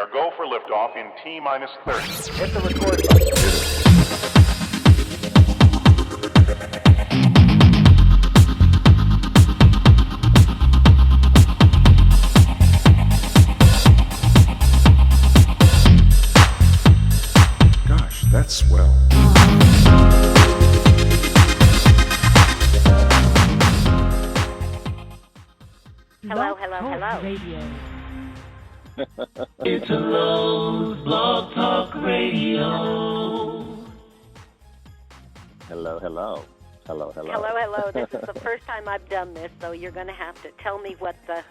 are go for liftoff in T-minus 30. Hit the record button. Gosh, that's swell. Hello, hello, hello. Radio. It's a Lowe's Blog Talk Radio. Hello, hello. Hello, hello. Hello, hello. This is the first time I've done this, so you're going to have to tell me what the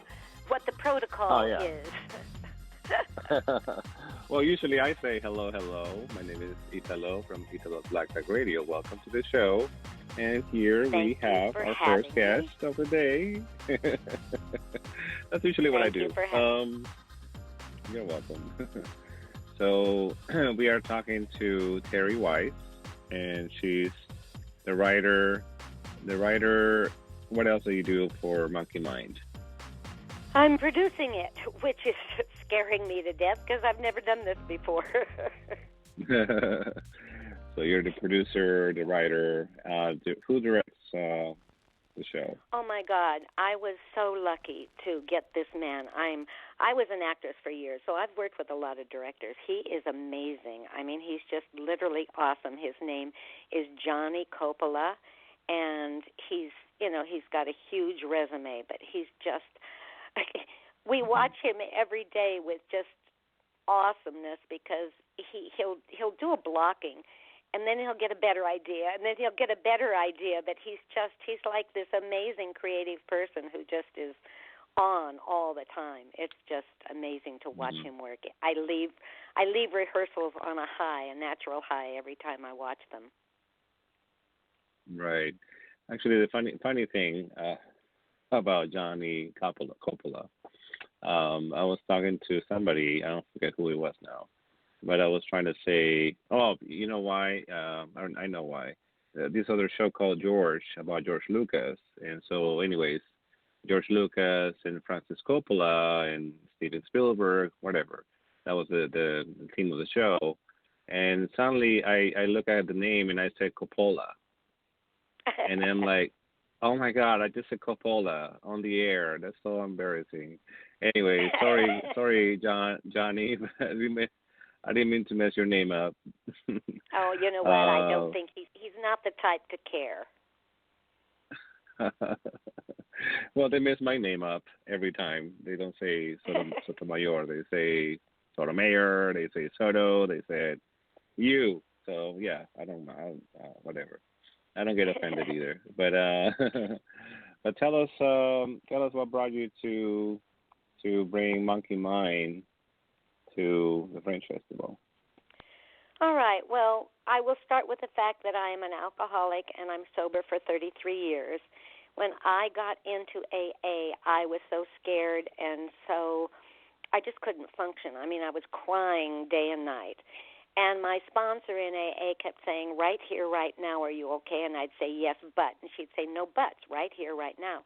protocol is. Well, usually I say hello, hello. My name is Italo from Italo's Black Talk Radio. Welcome to the show. And here we have our first guest of the day. That's usually what I do. You're welcome. So we are talking to Terri Weiss, and she's the writer. What else do you do for Monkey Mind? I'm producing it, which is scaring me to death because I've never done this before. So you're the producer, the writer. Who directs the show? Oh my God, I was so lucky to get this man. I was an actress for years, so I've worked with a lot of directors. He is amazing. I mean, he's just literally awesome. His name is Johnny Coppola, and he's got a huge resume, but he's just we watch him every day with just awesomeness because he'll do a blocking. And then he'll get a better idea, and then he'll get a better idea, but he's like this amazing creative person who just is on all the time. It's just amazing to watch him work. I leave rehearsals on a natural high every time I watch them. Right. Actually, the funny thing about Johnny Coppola, I was talking to somebody, I don't forget who it was now, but I was trying to say, you know why? I know why. This other show called George, about George Lucas. And so anyways, George Lucas and Francis Coppola and Steven Spielberg, whatever. That was the theme of the show. And suddenly I look at the name and I said Coppola. And I'm like, oh my God, I just said Coppola on the air. That's so embarrassing. Anyway, sorry, Johnny. I didn't mean to mess your name up. Oh, you know what? I don't think he's not the type to care. Well, they mess my name up every time. They don't say Sotomayor. They say Sotomayor. They say Soto. They said you. So yeah, I don't know. Whatever. I don't get offended either. But tell us what brought you to bring Monkey Mind to the French Festival. All right. Well, I will start with the fact that I am an alcoholic and I'm sober for 33 years. When I got into AA, I was so scared and so I just couldn't function. I mean, I was crying day and night. And my sponsor in AA kept saying, right here, right now, are you okay? And I'd say, yes, but. And she'd say, no buts, right here, right now.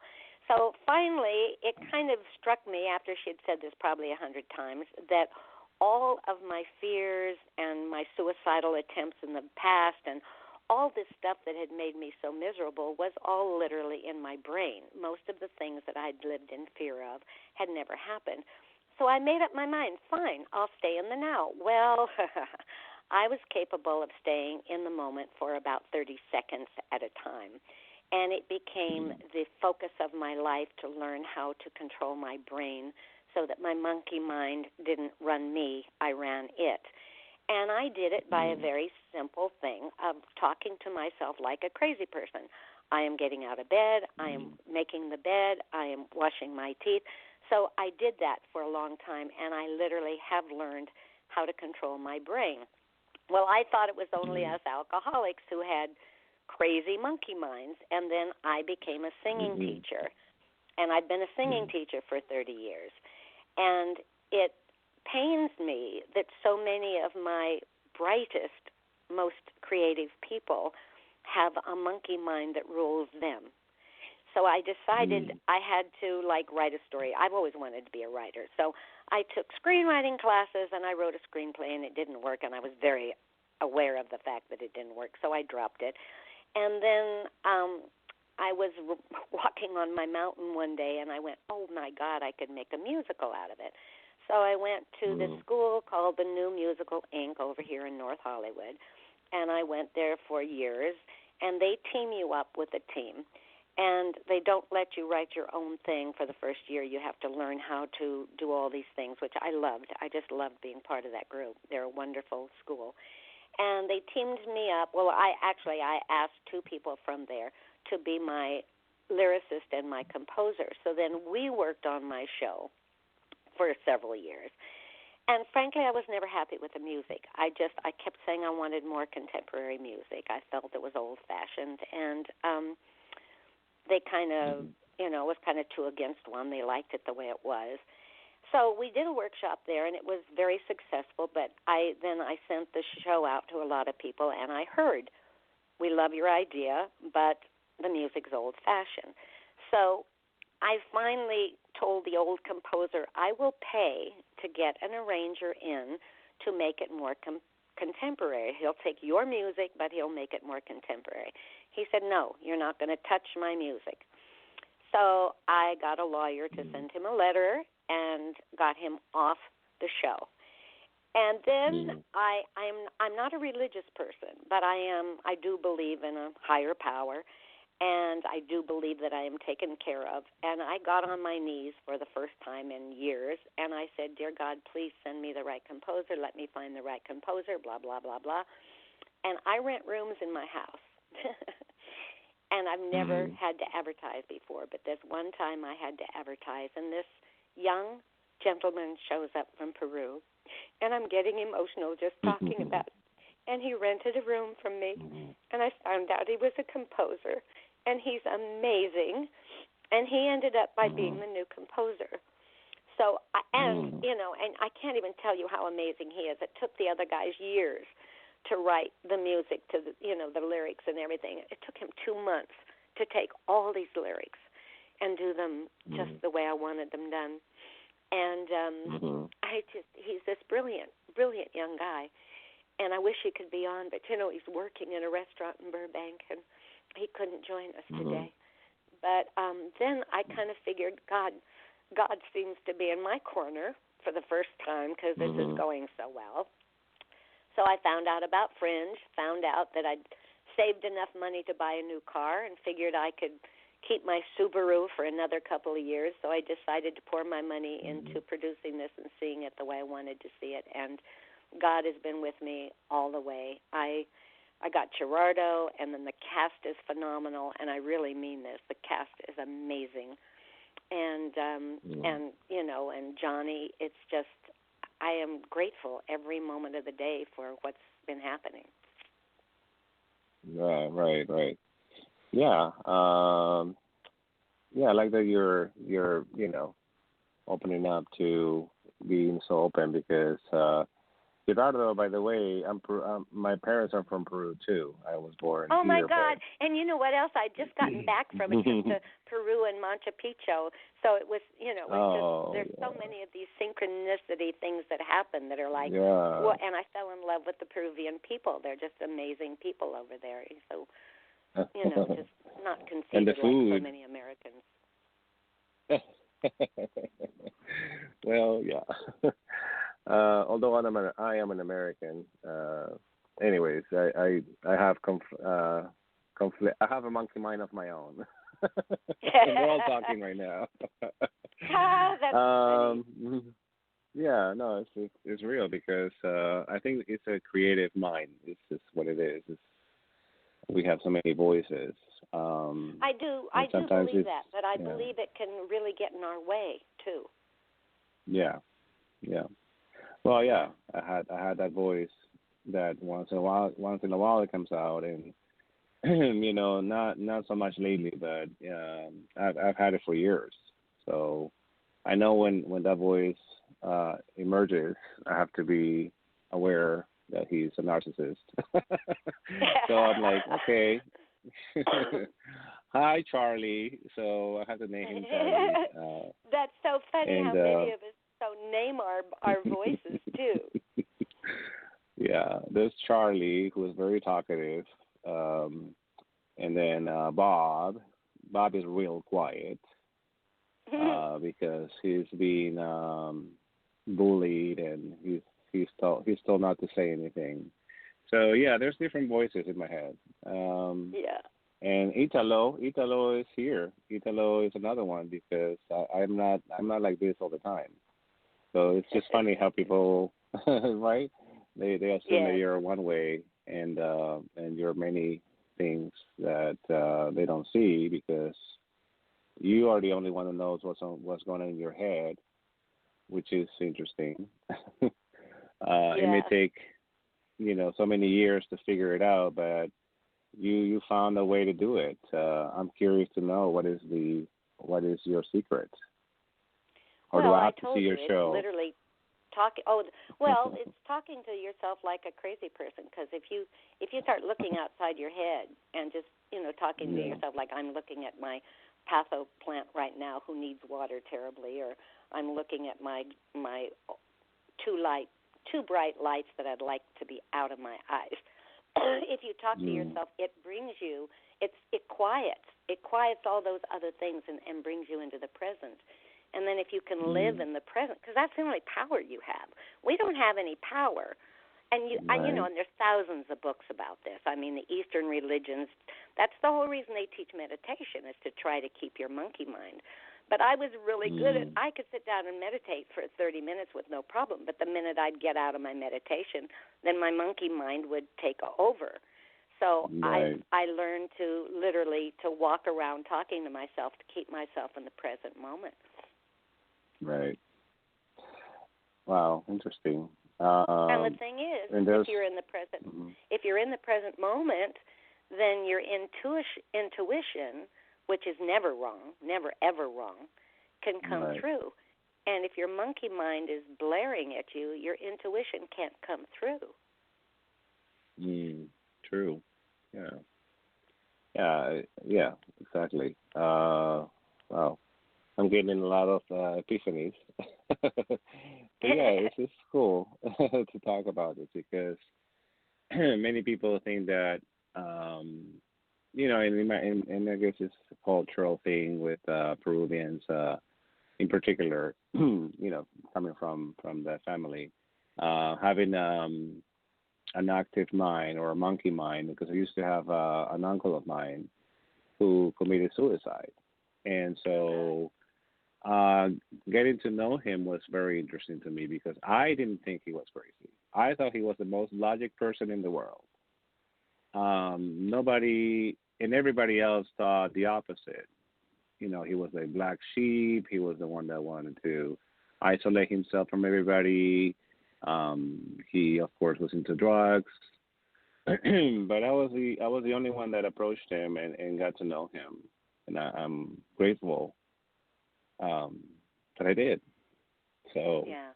So finally, it kind of struck me after she'd said this probably 100 times that all of my fears and my suicidal attempts in the past and all this stuff that had made me so miserable was all literally in my brain. Most of the things that I'd lived in fear of had never happened. So I made up my mind, fine, I'll stay in the now. Well, I was capable of staying in the moment for about 30 seconds at a time. And it became the focus of my life to learn how to control my brain so that my monkey mind didn't run me, I ran it. And I did it by a very simple thing of talking to myself like a crazy person. I am getting out of bed, I am making the bed, I am washing my teeth. So I did that for a long time, and I literally have learned how to control my brain. Well, I thought it was only us alcoholics who had crazy monkey minds, and then I became a singing teacher. And I've been a singing teacher for 30 years. And it pains me that so many of my brightest, most creative people have a monkey mind that rules them. so I decided I had to, like, write a story. I've always wanted to be a writer. So I took screenwriting classes, and I wrote a screenplay, and it didn't work, and I was very aware of the fact that it didn't work, so I dropped it. And then I was walking on my mountain one day, and I went, oh, my God, I could make a musical out of it. So I went to this school called the New Musical Inc. over here in North Hollywood, and I went there for years, and they team you up with a team. And they don't let you write your own thing for the first year. You have to learn how to do all these things, which I loved. I just loved being part of that group. They're a wonderful school. And they teamed me up. Well, I asked two people from there to be my lyricist and my composer. So then we worked on my show for several years. And frankly, I was never happy with the music. I kept saying I wanted more contemporary music. I felt it was old-fashioned. And they kind of, it was kind of two against one. They liked it the way it was. So we did a workshop there, and it was very successful, but I sent the show out to a lot of people, and I heard, we love your idea, but the music's old-fashioned. So I finally told the old composer, I will pay to get an arranger in to make it more contemporary. He'll take your music, but he'll make it more contemporary. He said, no, you're not going to touch my music. So I got a lawyer to send him a letter and got him off the show. And then I'm not a religious person, but I do believe in a higher power, and I do believe that I am taken care of. And I got on my knees for the first time in years, and I said, dear God, please send me the right composer. Let me find the right composer, blah, blah, blah, blah. And I rent rooms in my house. And I've never had to advertise before, but this one time I had to advertise, and this young gentleman shows up from Peru, and I'm getting emotional just talking about it. And he rented a room from me, and I found out he was a composer, and he's amazing, and he ended up by being the new composer. So, and I can't even tell you how amazing he is. It took the other guys years to write the music, to the lyrics and everything. It took him 2 months to take all these lyrics and do them just the way I wanted them done. And he's this brilliant young guy. And I wish he could be on, but he's working in a restaurant in Burbank, and he couldn't join us today. But then I kind of figured God seems to be in my corner for the first time because this is going so well. So I found out about Fringe, found out that I'd saved enough money to buy a new car, and figured I could keep my Subaru for another couple of years. So I decided to pour my money into producing this and seeing it the way I wanted to see it. And God has been with me all the way. I got Gerardo, and then the cast is phenomenal, and I really mean this. The cast is amazing. And Johnny, it's just, I am grateful every moment of the day for what's been happening. Right. Yeah. I like that you're opening up to being so open, because Gerardo, by the way, my parents are from Peru too. I was born here. Oh my God! And you know what else? I'd just gotten back from a trip to Peru and Machu Picchu. So it was, there's so many of these synchronicity things that happen that are like, well, and I fell in love with the Peruvian people. They're just amazing people over there. So, just not conceited like so many Americans. Well, yeah. Although I am an American. Anyways, I have conflict. I have a monkey mind of my own. We're all talking right now. That's funny. Yeah, no, it's real, because I think it's a creative mind. It's just what it is. We have so many voices. I do believe that, but I believe it can really get in our way too. Yeah. Well, yeah, I had that voice that once in a while it comes out, and not so much lately, but I've had it for years. So I know when that voice emerges, I have to be aware that he's a narcissist. So I'm like, okay, Hi, Charlie. So I have to name him Charlie. That's so funny And how many of us so name our voices too. yeah, there's Charlie, who is very talkative. And then Bob. Bob is real quiet because he's being bullied, and he's told not to say anything. So yeah, there's different voices in my head. Yeah. And Italo is here. Italo is another one because I'm not like this all the time. So it's just funny how people, right? They assume that you're one way, and you're many things that they don't see because you are the only one who knows what's going on in your head, which is interesting. It may take so many years to figure it out, but you found a way to do it. I'm curious to know what is your secret, or do I have to see your show? It's literally talking. Oh, well, it's talking to yourself like a crazy person. Because if you start looking outside your head and just talking to yourself like I'm looking at my patho plant right now who needs water terribly, or I'm looking at my two bright lights that I'd like to be out of my eyes. If you talk to yourself, it brings you, it quiets all those other things and brings you into the present. And then if you can live in the present, because that's the only power you have. We don't have any power. And and there's thousands of books about this. I mean, the Eastern religions, that's the whole reason they teach meditation, is to try to keep your monkey mind. But I was really good at, I could sit down and meditate for 30 minutes with no problem, but the minute I'd get out of my meditation, then my monkey mind would take over. So I learned to literally to walk around talking to myself to keep myself in the present moment. Right. Wow, interesting. And the thing is, if you're in the present moment, then your intuition, which is never wrong, never ever wrong, can come through. And if your monkey mind is blaring at you, your intuition can't come through. True. Yeah, exactly. Wow. I'm getting a lot of epiphanies. But yeah, this is cool to talk about it because many people think that, and I guess it's a cultural thing with Peruvians in particular, coming from the family, having an active mind or a monkey mind, because I used to have an uncle of mine who committed suicide. And so getting to know him was very interesting to me because I didn't think he was crazy. I thought he was the most logic person in the world. Nobody and everybody else thought the opposite. He was a black sheep. He was the one that wanted to isolate himself from everybody. He, of course, was into drugs. But I was the only one that approached him and got to know him, and I'm grateful that I did. So yeah.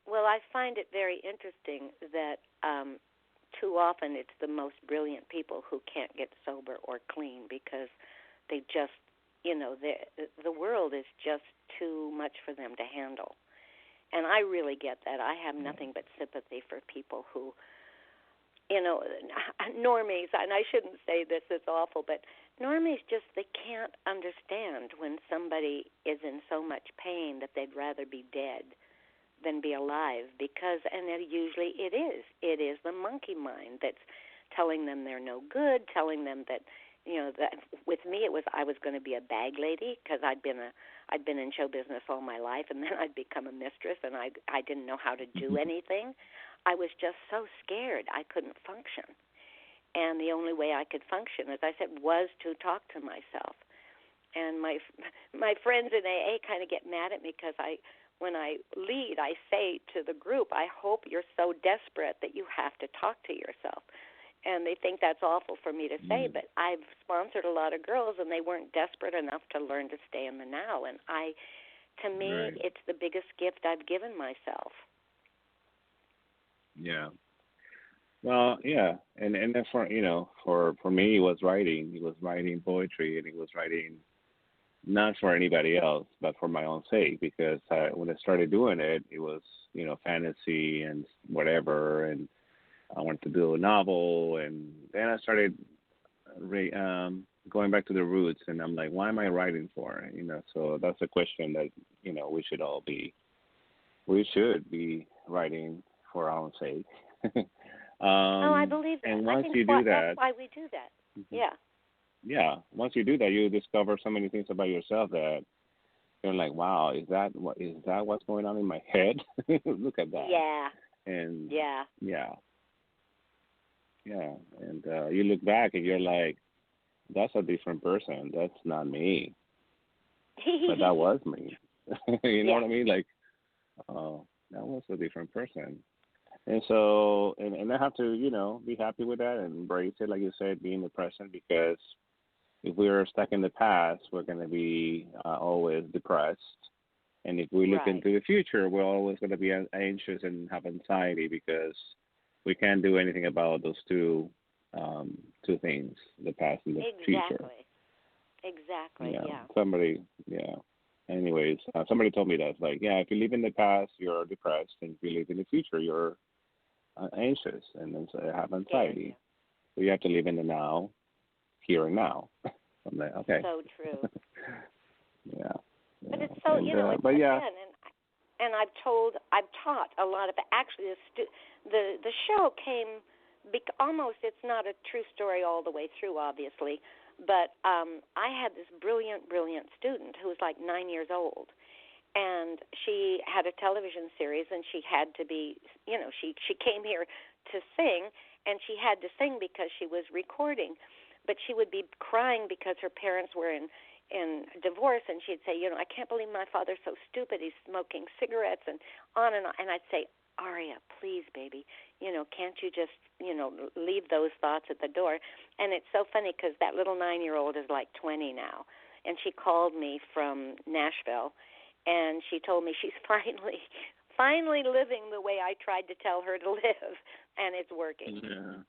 Well, I find it very interesting that too often it's the most brilliant people who can't get sober or clean because they just, the world is just too much for them to handle. And I really get that. I have nothing but sympathy for people who, normies, and I shouldn't say this, it's awful, but normies just, they can't understand when somebody is in so much pain that they'd rather be dead than be alive because, and usually it is the monkey mind that's telling them they're no good, telling them that, that with me it was I was going to be a bag lady because I'd been in show business all my life, and then I'd become a mistress, and I didn't know how to do anything. I was just so scared I couldn't function, and the only way I could function, as I said, was to talk to myself. And my friends in AA kind of get mad at me because when I lead, I say to the group, I hope you're so desperate that you have to talk to yourself. And they think that's awful for me to say, but I've sponsored a lot of girls, and they weren't desperate enough to learn to stay in the now. And to me, it's the biggest gift I've given myself. Yeah. Well, yeah, and then for for me, it was writing. It was writing poetry, and it was writing not for anybody else, but for my own sake. Because when I started doing it, it was fantasy and whatever, and I wanted to do a novel, and then I started going back to the roots, and I'm like, why am I writing for? So that's a question that we should be writing for our own sake. Oh, I believe that. And I once think you do that's that, why we do that. mhm, Yeah. yeah, once you do that, you discover so many things about yourself that you're like, wow, is that what's going on in my head? Look at that. Yeah. And Yeah. yeah, yeah, and you look back and you're like, that's a different person. That's not me, but that was me. You know Yeah. what I mean? Like, oh, that was a different person. And so, and I have to, be happy with that and embrace it, like you said, be in the present, because if we're stuck in the past, we're going to be always depressed. And if we look Right. into the future, we're always going to be anxious and have anxiety because we can't do anything about those two things, the past and the future. Exactly. Exactly. Yeah. Yeah. Somebody, yeah. Anyways, somebody told me that, like, yeah, if you live in the past, you're depressed, and if you live in the future, you're anxious and then so have Scared. anxiety. Yeah. So you have to live in the now, here and now. I'm like, okay. So true. Yeah. But Yeah. it's so, And it's but yeah. again, and I've taught a lot of, actually the show came almost, it's not a true story all the way through, obviously, but I had this brilliant student who was like 9 years old, and she had a television series, and she had to be, she came here to sing, and she had to sing because she was recording, but she would be crying because her parents were in divorce, and she'd say, I can't believe my father's so stupid. He's smoking cigarettes and on, and I'd say, Aria, please, baby, can't you just, leave those thoughts at the door? And it's so funny because that little 9-year-old is like 20 now, and she called me from Nashville, and she told me she's finally living the way I tried to tell her to live, and it's working. Yeah.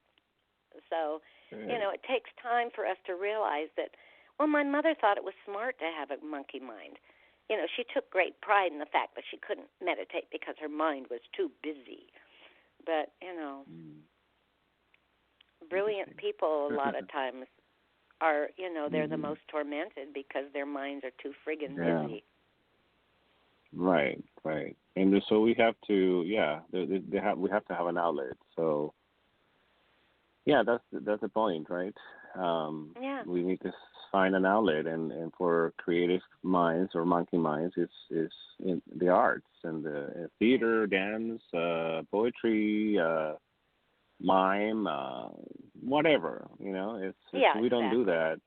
So, Yeah. it takes time for us to realize that, well, my mother thought it was smart to have a monkey mind. She took great pride in the fact that she couldn't meditate because her mind was too busy. But, brilliant people a lot of times are, they're the most tormented because their minds are too friggin' Yeah. busy. Right. Right. And so we have to, yeah, we have to have an outlet. So yeah, that's the point, right? Yeah. We need to find an outlet, and for creative minds or monkey minds, is in the arts and the theater, dance, poetry, mime, whatever. If Yeah, we don't do exactly.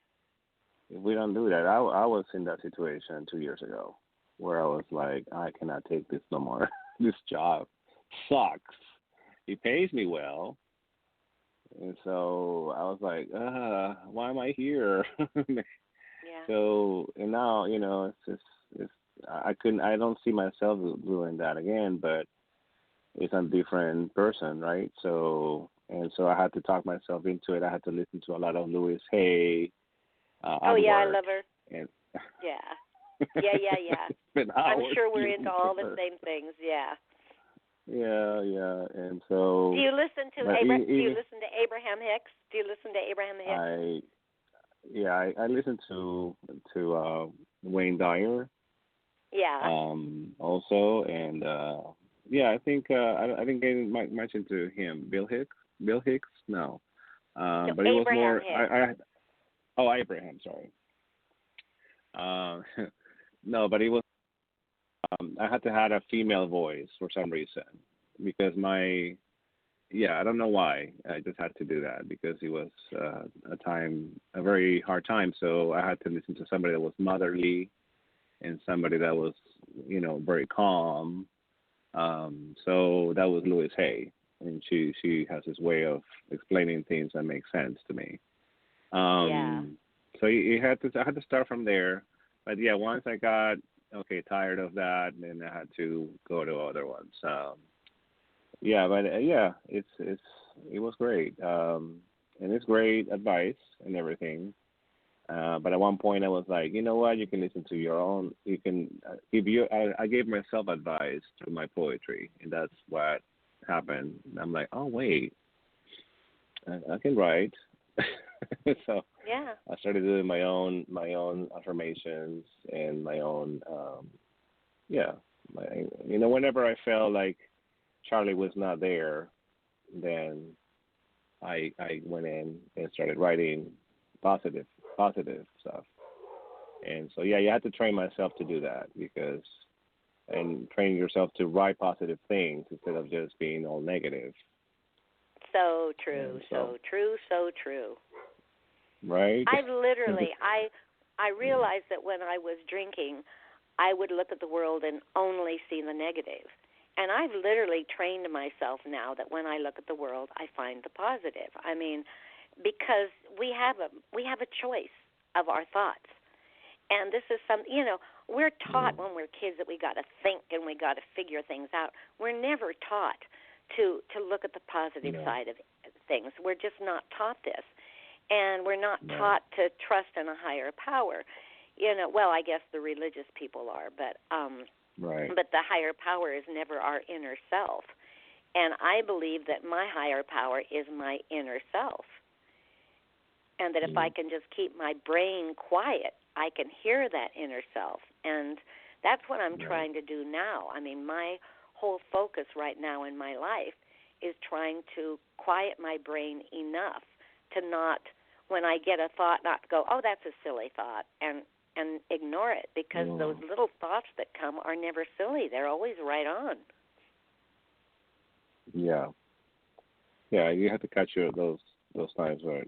that, I was in that situation 2 years ago, where I was like, I cannot take this no more. This job sucks. It pays me well. And so I was like, why am I here? Yeah. So, and now, it's I don't see myself doing that again, but it's a different person, right? So, and so I had to talk myself into it. I had to listen to a lot of Louis Hay Oh, at yeah, I work. love her. And Yeah. Yeah. spent I'm hours sure we're listening into to all the her. same things, yeah. Yeah, yeah. And so, Do you listen to but Abraham Hicks? Do you listen to Abraham Hicks? I listened to Wayne Dyer Yeah. also, and I think I think I might mention to him Bill Hicks, no, No, but it was Abraham more Hicks. Abraham, sorry. No, but it was I had to have a female voice for some reason, because I don't know why. I just had to do that because it was a very hard time. So I had to listen to somebody that was motherly and somebody that was, very calm. So that was Louis Hay, and she has this way of explaining things that make sense to me. Yeah. So I had to start from there. But yeah, once I got tired of that, then I had to go to other ones. But it's great. And it's great advice and everything. But at one point, I was like, you know what? You can listen to your own. You can give you. I gave myself advice through my poetry, and that's what happened. I'm like, oh wait, I can write. So Yeah. I started doing my own affirmations and my own. Whenever I felt like Charlie was not there, then I went in and started writing positive stuff. And so you had to train myself to do that and train yourself to write positive things instead of just being all negative. So true, so true, so true. Right? I've literally I realized that when I was drinking, I would look at the world and only see the negative. And I've literally trained myself now that when I look at the world, I find the positive. I mean, because we have a choice of our thoughts. And this is we're taught when we're kids that we got to think and we got to figure things out. We're never taught to look at the positive side of things. We're just not taught this. And we're not taught to trust in a higher power. Well, I guess the religious people are, but but the higher power is never our inner self. And I believe that my higher power is my inner self. And that if I can just keep my brain quiet, I can hear that inner self. And that's what I'm trying to do now. I mean, my whole focus right now in my life is trying to quiet my brain enough to not, when I get a thought, not go, oh, that's a silly thought, and ignore it, because those little thoughts that come are never silly. They're always right on. Yeah. Yeah, you have to catch those times where,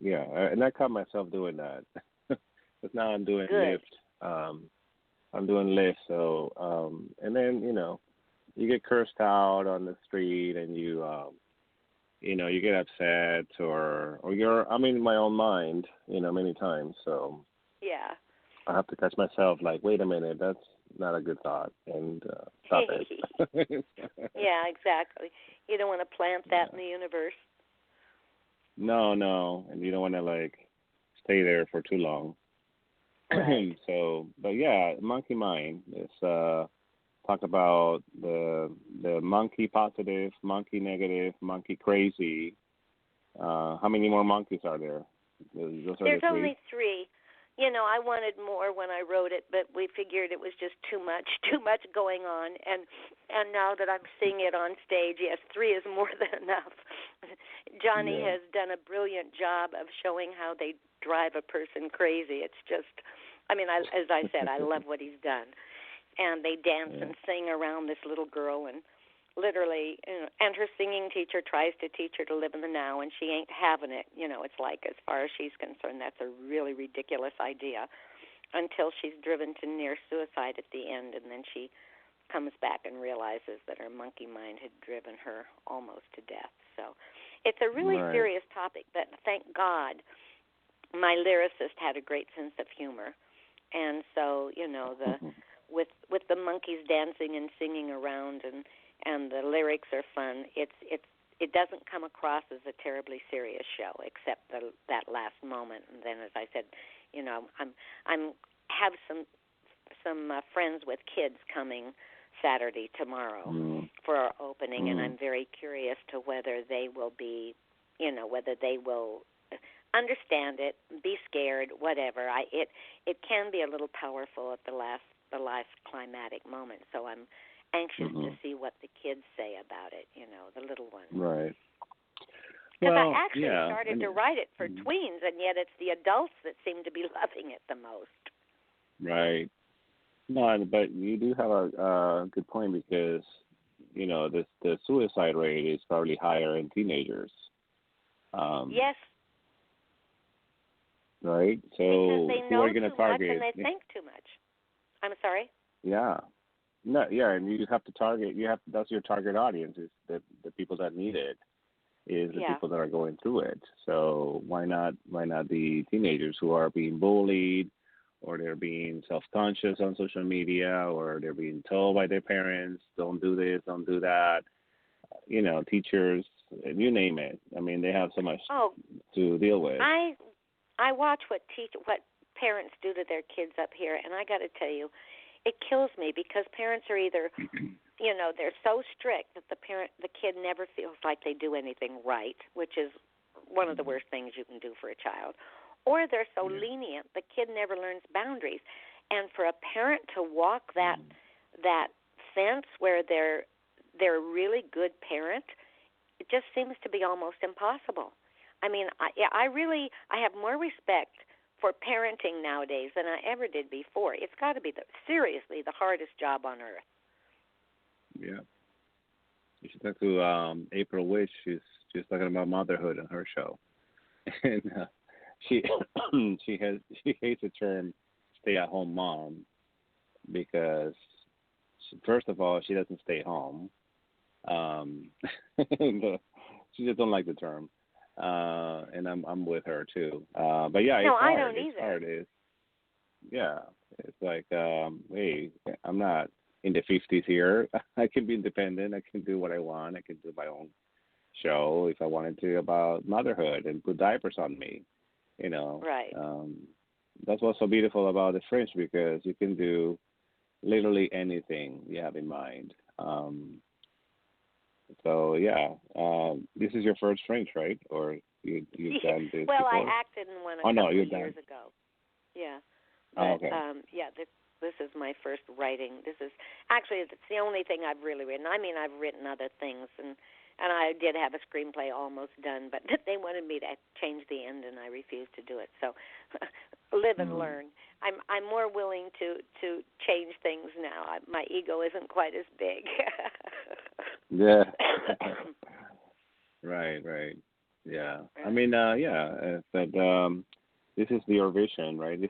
and I caught myself doing that. Because now I'm doing Lyft. I'm doing Lyft, so, and then, you get cursed out on the street and you get upset or I'm in my own mind, many times, so. Yeah. I have to catch myself like, wait a minute, that's not a good thought, and stop it. Yeah, exactly. You don't want to plant that in the universe. No, and you don't want to stay there for too long. Right. So, but monkey mind. It's talk about the monkey positive, monkey negative, monkey crazy. How many more monkeys are there? There's only 3. I wanted more when I wrote it, but we figured it was just too much going on. And now that I'm seeing it on stage, yes, 3 is more than enough. Johnny has done a brilliant job of showing how they drive a person crazy. It's just, as I said, I love what he's done. And they dance and sing around this little girl, and literally, and her singing teacher tries to teach her to live in the now, and she ain't having it. It's like, as far as she's concerned, that's a really ridiculous idea, until she's driven to near suicide at the end, and then she comes back and realizes that her monkey mind had driven her almost to death. So it's a really serious topic, but thank God my lyricist had a great sense of humor. And so, with the monkeys dancing and singing around and the lyrics are fun, it doesn't come across as a terribly serious show, except that last moment. And then, as I said, I'm have some friends with kids coming Saturday tomorrow for our opening, and I'm very curious to whether they will be, whether they will understand it, be scared, whatever. It can be a little powerful at the last climatic moment. So I'm anxious to see what the kids say about it, the little ones. Right. Because I actually started to write it for tweens, and yet it's the adults that seem to be loving it the most. Right. No, but you do have a good point, because, the suicide rate is probably higher in teenagers. Yes. Right? So because they know too much and they think too much. I'm sorry? Yeah. No, and you have to target. That's your target audience, is the people that need it, is the people that are going through it. So why not the teenagers who are being bullied, or they're being self-conscious on social media, or they're being told by their parents, don't do this, don't do that. Teachers you name it. I mean, they have so much Oh, to deal with. I watch what parents do to their kids up here, and I got to tell you, it kills me because parents are either, they're so strict that the kid never feels like they do anything right, which is one of the worst things you can do for a child, or they're so lenient the kid never learns boundaries. And for a parent to walk that fence where they're a really good parent, it just seems to be almost impossible. I mean, I have more respect for parenting nowadays than I ever did before. It's got to be seriously the hardest job on earth. Yeah. You should talk to April Wish. She's talking about motherhood on her show, and she hates the term stay-at-home mom because first of all she doesn't stay home. She just don't like the term, and I'm with her too. But yeah, it's hard. I don't it's either. Hard. It's like, hey, I'm not in the 50s here. I can be independent. I can do what I want. I can do my own show if I wanted to about motherhood and put diapers on me. Right. That's what's so beautiful about the Fringe because you can do literally anything you have in mind. So yeah, this is your first Fringe, right? Or you've done this well, before? I acted in one a couple of years ago. Yeah. But, okay. This is my first writing. It's the only thing I've really written. I mean, I've written other things, and I did have a screenplay almost done, but they wanted me to change the end, and I refused to do it. So, live and learn. I'm more willing to change things now. My ego isn't quite as big. Yeah. Right. Yeah. I mean, but this is your vision, right? You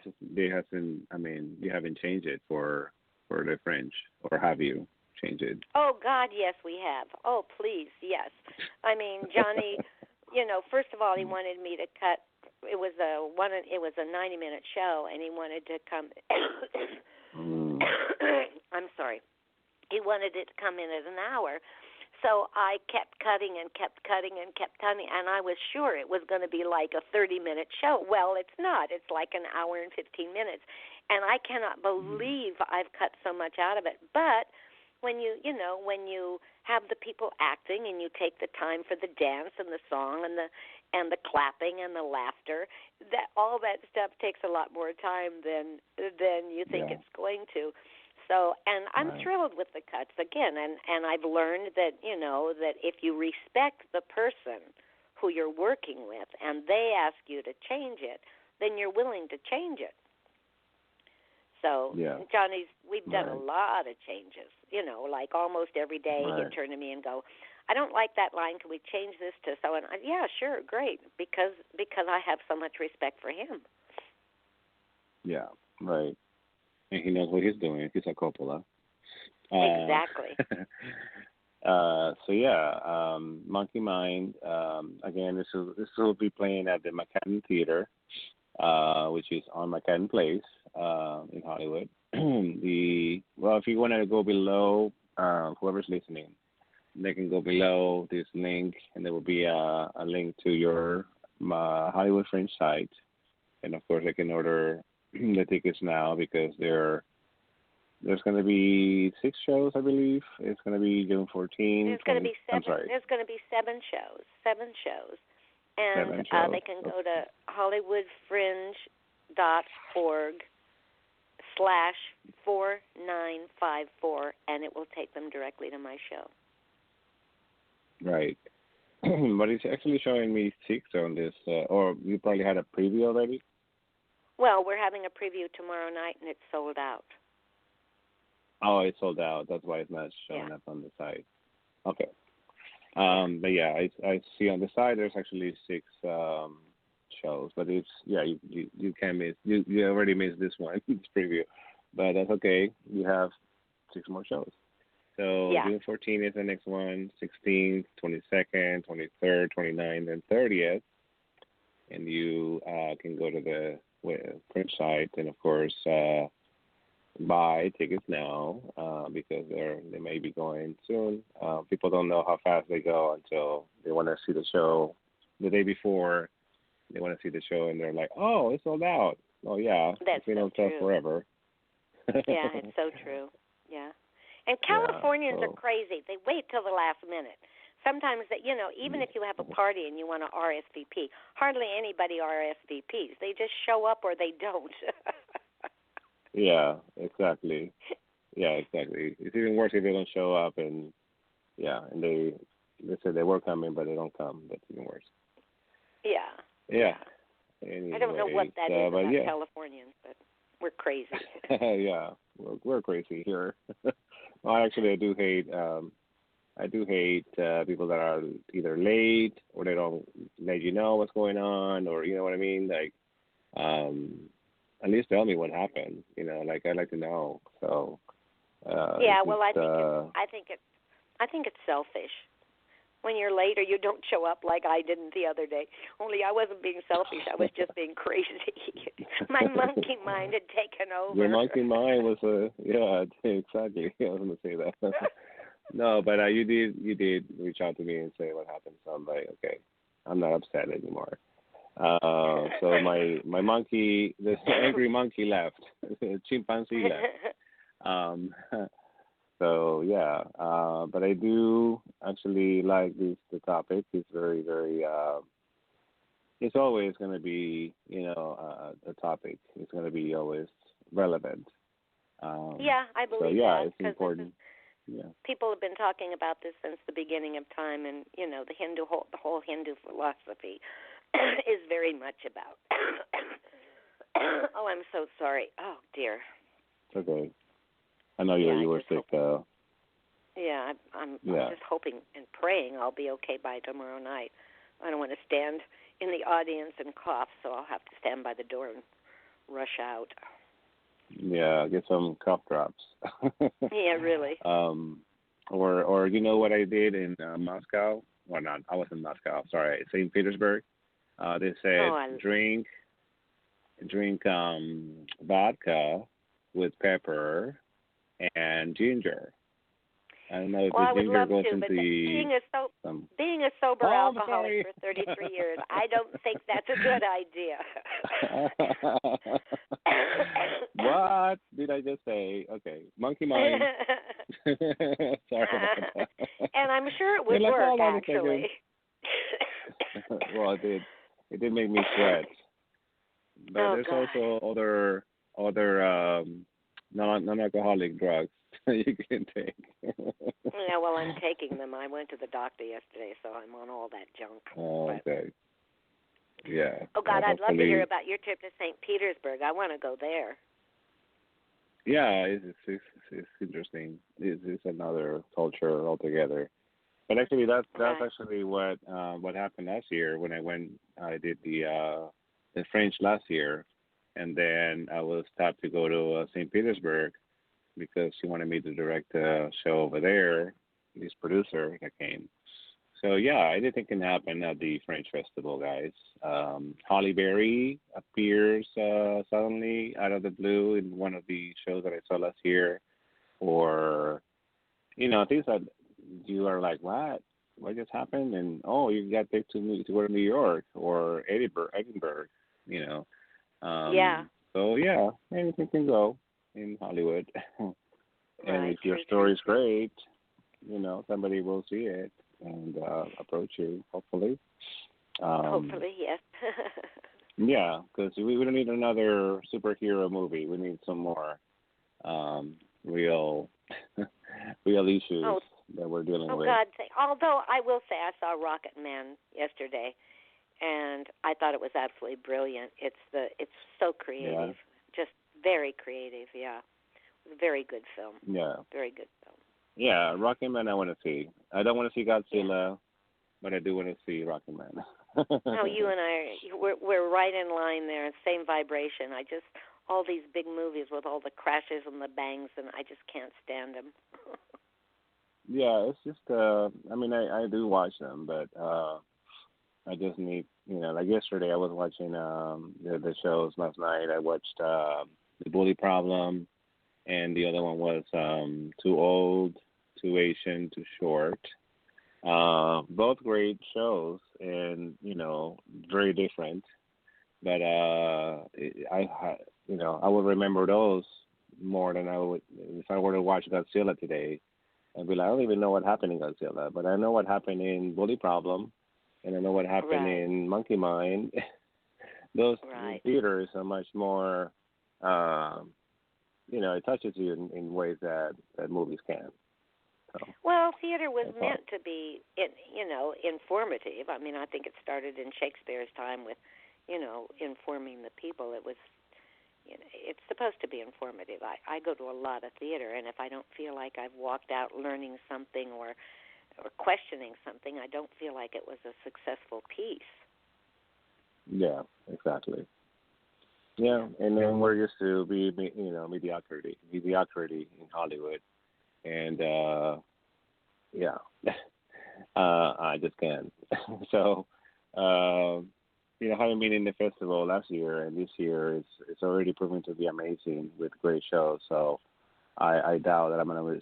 haven't changed it for the Fringe, or have you changed it? Oh God, yes, we have. Oh please, yes. I mean, Johnny, first of all, he wanted me to cut. It was a 90-minute show, and he wanted to come. I'm sorry. He wanted it to come in at an hour. So I kept cutting and kept cutting, and I was sure it was going to be like a 30-minute show. Well, it's not. It's like an hour and 15 minutes. And I cannot believe I've cut so much out of it. But when you have the people acting and you take the time for the dance and the song and the clapping and the laughter, all that stuff takes a lot more time than you think it's going to. So, and I'm thrilled with the cuts again, and I've learned that that if you respect the person who you're working with and they ask you to change it, then you're willing to change it. So, we've done a lot of changes. Like almost every day he'd turn to me and go, "I don't like that line. Can we change this to so?" And yeah, sure, great, because I have so much respect for him. Yeah, right. And he knows what he's doing. He's a Coppola. Exactly. Monkey Mind. Again, this will be playing at the McCadden Theater, which is on McCadden Place in Hollywood. If you want to go below, whoever's listening, they can go below this link, and there will be a link to your Hollywood Fringe site, and of course they can order the tickets now because there's going to be 6 shows, I believe. It's going to be June 14th. There's going to be 7. I'm sorry. There's going to be 7 shows. 7 shows. And 7 shows. They can go to hollywoodfringe.org/4954, and it will take them directly to my show. Right. But it's actually showing me 6 on this, or you probably had a preview already? Well, we're having a preview tomorrow night, and it's sold out. Oh, it's sold out. That's why it's not showing up on the site. Okay. But yeah, I see on the side there's actually 6 shows, but it's you can't miss. You already missed this one, this preview, but that's okay. You have 6 more shows. So June 14th is the next one, 16th, 22nd, 23rd, 29th, and 30th, and you can go to the Fringe site, and of course buy tickets now because they may be going soon. People don't know how fast they go until they want to see the show the day before. They want to see the show and they're like, "Oh, it's sold out." Oh yeah, That's it's been so on sale true. forever. Yeah, it's so true. Yeah. And Californians so, are crazy. They wait till the last minute. Sometimes that even if you have a party and you want to RSVP, hardly anybody RSVPs. They just show up or they don't. yeah, exactly. Yeah, exactly. It's even worse if they don't show up and they say they were coming but they don't come. That's even worse. Yeah. Yeah. Anyways, I don't know what that is but about yeah. Californians, but we're crazy. Yeah, we're crazy here. Well, actually, I do hate people that are either late or they don't let you know what's going on, or you know what I mean. Like, at least tell me what happened. Like I'd like to know. So. Yeah, well, I think it's selfish. When you're late or you don't show up like I didn't the other day. Only I wasn't being selfish. I was just being crazy. My monkey mind had taken over. Your monkey mind was exactly. I was going to say that. No, but you did reach out to me and say what happened. So I'm like, okay, I'm not upset anymore. So my monkey, the angry monkey left. The chimpanzee left. So yeah, but I do actually like the topic. It's very, very. It's always going to be, the topic. It's going to be always relevant. Yeah, I believe so, yeah, that. it's important. Yeah. People have been talking about this since the beginning of time, and the whole Hindu philosophy is very much about. Oh, I'm so sorry. Oh dear. It's okay. I know you were sick. Yeah, I'm just hoping and praying I'll be okay by tomorrow night. I don't want to stand in the audience and cough, so I'll have to stand by the door and rush out. Yeah, get some cough drops. Yeah, really. Or you know what I did in Moscow? Well, not. I was in Moscow. Sorry, St. Petersburg. They said drink vodka with pepper and ginger. I don't know if the ginger goes into being a sober alcoholic for 33 years, I don't think that's a good idea. What did I just say? Okay, monkey mind. Sorry about that. And I'm sure it would work, actually. Well, it did make me sweat. But there's also other non-alcoholic drugs you can take. Yeah, well, I'm taking them. I went to the doctor yesterday, so I'm on all that junk. Oh, okay. Yeah. Oh, God, I'd love to hear about your trip to St. Petersburg. I want to go there. Yeah, it's interesting. It's another culture altogether. But actually, that's actually what happened last year when I went. I did the French last year, and then I was stopped to go to St. Petersburg because she wanted me to direct a show over there. This producer that came. So yeah, anything can happen at the French Festival, guys. Holly Berry appears suddenly out of the blue in one of the shows that I saw last year, or things that you are like, what just happened? And you got picked to go to New York or Edinburgh. Yeah. So yeah, anything can go in Hollywood. And if your story's great, somebody will see it and approach you, hopefully. Hopefully, yes. Yeah, because we don't need another superhero movie. We need some more real issues that we're dealing with. Oh, God. Although I will say I saw Rocket Man yesterday, and I thought it was absolutely brilliant. It's so creative, just very creative, yeah. Very good film. Yeah. Very good film. Yeah, Rocket Man I want to see. I don't want to see Godzilla, but I do want to see Rocket Man. No, you and I, we're right in line there, same vibration. All these big movies with all the crashes and the bangs, and I just can't stand them. Yeah, it's just, I do watch them, but I just need, like yesterday I was watching the shows last night. I watched The Bully Problem, and the other one was Too Old, Too Asian, Too Short. Both great shows, and very different. But I would remember those more than I would if I were to watch Godzilla today. I'd be like, I don't even know what happened in Godzilla, but I know what happened in Bully Problem, and I know what happened in Monkey Mind. Those theaters are much more, it touches you in ways that movies can. So, well, theater was meant to be, informative. I mean, I think it started in Shakespeare's time with, informing the people. It was, it's supposed to be informative. I go to a lot of theater, and if I don't feel like I've walked out learning something or questioning something, I don't feel like it was a successful piece. Yeah, exactly. Yeah, and then we're used to mediocrity in Hollywood, and I just can't. So, having been in the festival last year and this year, it's already proven to be amazing with great shows. So, I doubt that I'm going to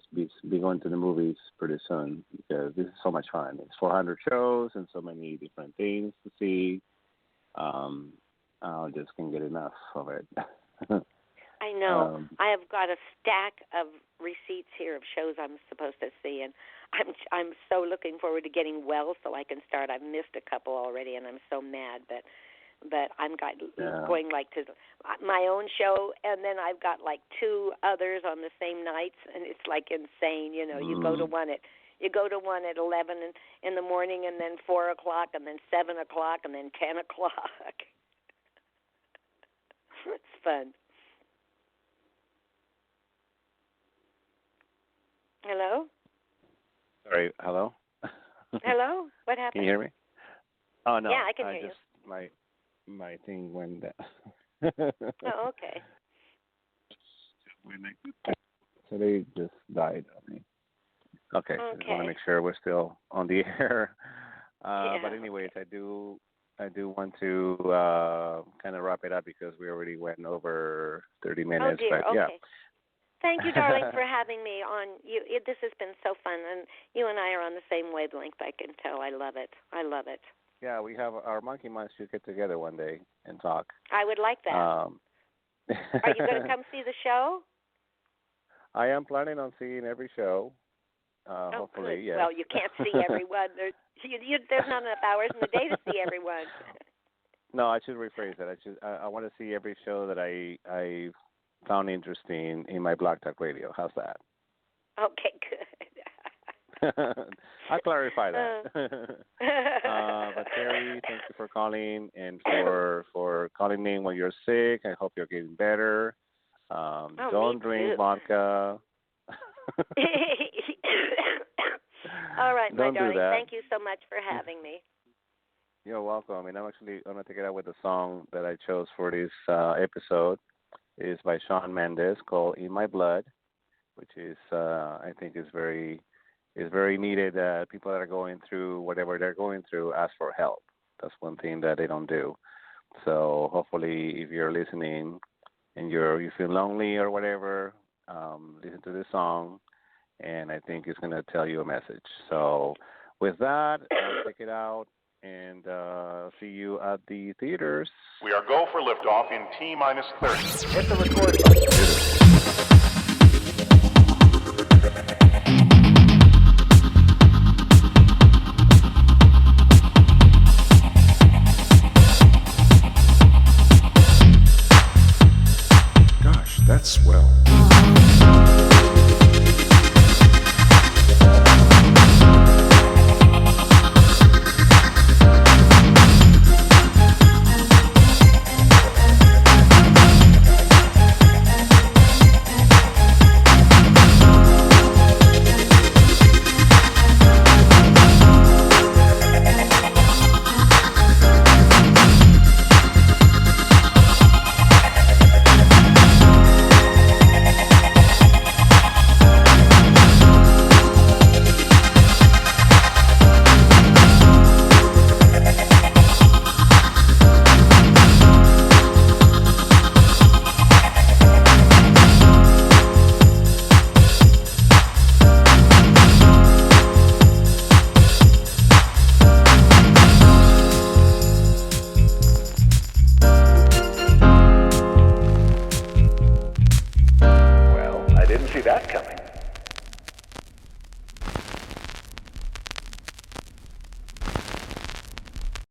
be going to the movies pretty soon because this is so much fun. It's 400 shows and so many different things to see. I just can't get enough of it. I know. I have got a stack of receipts here of shows I'm supposed to see, and I'm so looking forward to getting well so I can start. I've missed a couple already, and I'm so mad, but I'm going like to my own show, and then I've got like two others on the same nights, and it's like insane. You go to one at 11 in the morning, and then 4 o'clock, and then 7 o'clock, and then 10 o'clock. It's fun. Hello? Sorry, hello? Hello? What happened? Can you hear me? Oh, no. Yeah, I can hear you. My thing went down. Oh, okay. So they just died on me. Okay. I just want to make sure we're still on the air. But anyways, I do want to kind of wrap it up because we already went over 30 minutes. Oh, dear. But, yeah. Okay. Thank you, darling, for having me on. This has been so fun, and you and I are on the same wavelength, I can tell. I love it. Yeah, we have our Monkey Minds should get together one day and talk. I would like that. Are you going to come see the show? I am planning on seeing every show. Hopefully, good. yes. Well, you can't see everyone. There's not enough hours in the day to see everyone. No, I should rephrase that. I want to see every show that I found interesting in my Blog Talk Radio. How's that? Okay, good. I'll clarify that. But Terri, thank you for calling and for calling me when you're sick. I hope you're getting better. Don't drink vodka. All right, Don't my darling. do that. Thank you so much for having me. You're welcome. And I'm going to take it out with a song that I chose for this episode. It's by Shawn Mendes called "In My Blood," which is I think is very needed. People that are going through whatever they're going through ask for help. That's one thing that they don't do. So hopefully, if you're listening and you feel lonely or whatever, listen to this song, and I think it's going to tell you a message. So with that, check it out, and see you at the theaters. We are go for liftoff in T-minus 30. Hit the record button.